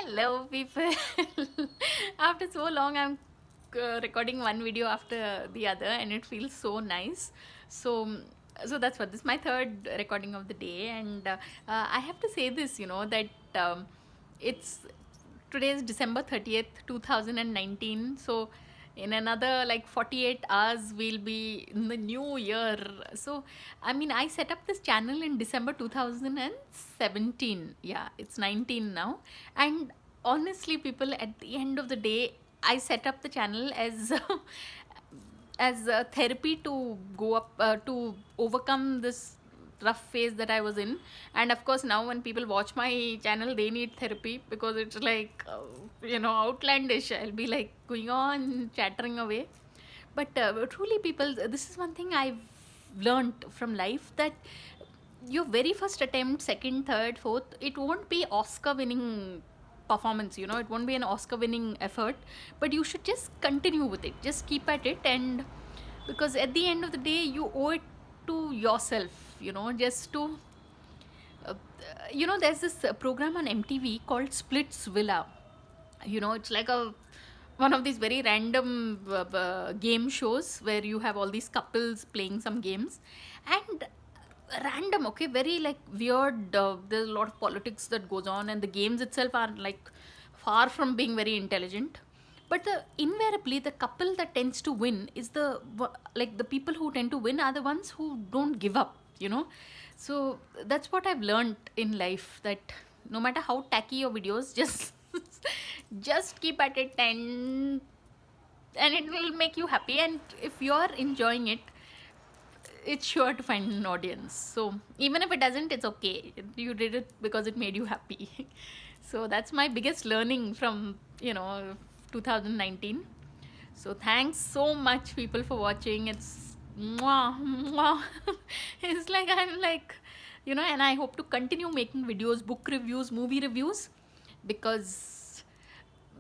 Hello, people. After so long, I'm recording one video after the other, and it feels so nice. So, so that's what this is my third recording of the day, and I have to say this, that it's today is December 30th, 2019. So, in another like 48 hours, we'll be in the new year. So, I mean, I set up this channel in December 2017. Yeah, it's 19 now. And honestly, people, at the end of the day, I set up the channel as as a therapy to go up to overcome this rough phase that I was in. And of course, now when people watch my channel, they need therapy because it's like, outlandish. I'll be like going on chattering away. But truly, people, this is one thing I've learned from life, that your very first attempt, second, third, fourth, it won't be Oscar winning performance, it won't be an Oscar winning effort, but you should just continue with it, just keep at it. And because at the end of the day, you owe it to yourself, just to there's this program on MTV called Splitsvilla. It's like a one of these very random game shows where you have all these couples playing some games, and random, okay, very like weird. There's a lot of politics that goes on, and the games itself are like far from being very intelligent. But invariably, the couple that tends to win is like the people who tend to win are the ones who don't give up. So that's what I've learned in life, that no matter how tacky your videos, just just keep at it, and it will make you happy. And if you're enjoying it, it's sure to find an audience. So even if it doesn't, it's okay. You did it because it made you happy. So that's my biggest learning from 2019. So thanks so much, people, for watching. It's mwah, mwah. It's like I'm like, and I hope to continue making videos, book reviews, movie reviews, because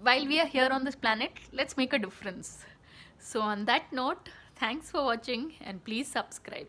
while we are here on this planet, let's make a difference. So on that note, thanks for watching, and please subscribe.